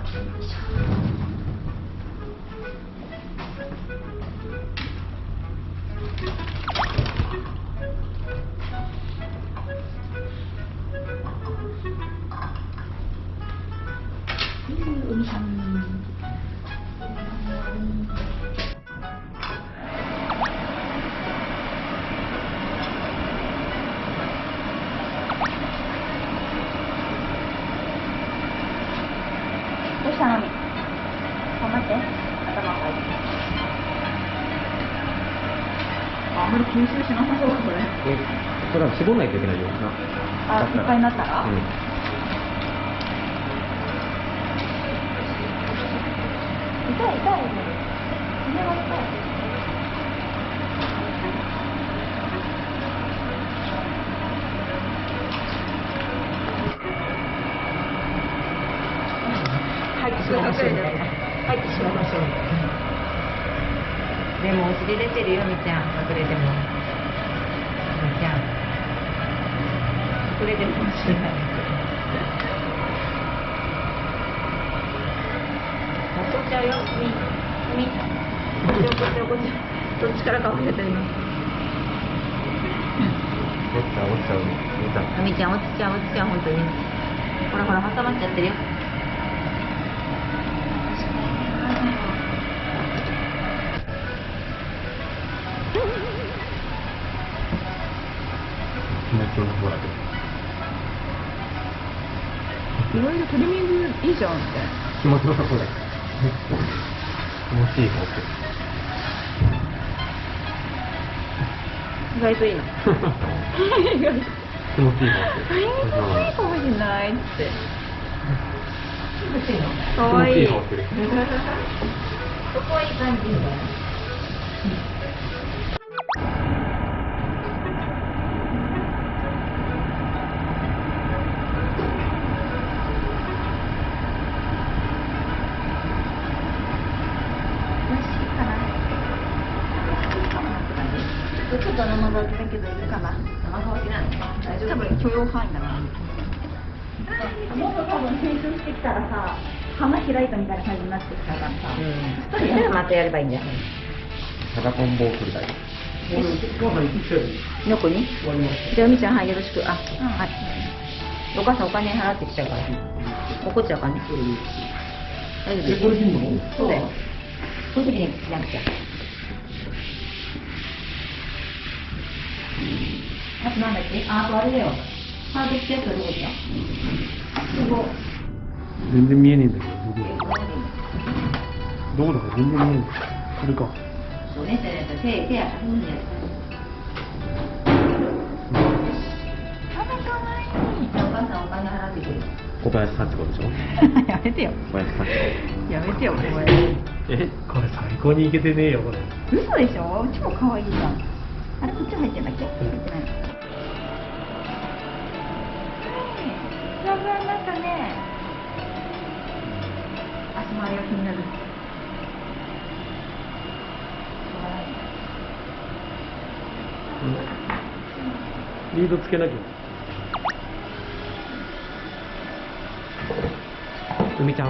どうしたのに。頑張って。頭をかいて。あんまり吸収しなさそうこれ。それは絞らないといけないよな。あ、いっぱいになったら。うん。痛い痛い。爪は痛い。入ってしまいましょうみたいな。入ってしまいましょうみたいな。でもお尻出てるよみちゃん、隠れても。みちゃん。隠れてもお尻が出てる。もう取っちゃうよ。み。こっち。どっちからか忘れてるの。落ちちゃう。みちゃん落ちちゃう本当に。ほらほら挟まっちゃってるよ。気持ちよさそうだけど。いろいろトリミングいいじゃんみたいな。気持ちよさそうだけど。気持ちいい方って。意外といいの。気持ちいい方って。いいかもしれないって。か気持ちわいい。いい方ってる。そこはいい感じだよ。ちょっと生だったけどいいかな。生乾きなの？大丈夫？多分許容範囲だな。もっと多分成長してきたらさ、花開いたみたいな感じになってきたからさ。そしたらまたやればいいんじゃない？タガコンボークルだよ。どこに？じゃあみちゃん、はい、よろしく。あ、はい。お母さんお金払ってきちゃうから。怒っちゃうからね。大丈夫です。そうだよ。そういう時にしなくちゃ。あとなんだっけ？あとあれだよ。ハードってやつはどこ行った？すごい。全然見えねえんだけど、どこだか全然見えねえ。これか。お姉ちゃんのやつは手やった。うんやった。お母さんお金払ってくる。小林幸子でしょ。やめてよ。小林幸子。やめてよこれ。これ最高にイケてねえよこれ。嘘でしょ？超可愛いじゃん。あれこっち入ってんだっけ？入ってない。ふわふわになったね。足回りが気になる。リードつけなきゃ。海ちゃん。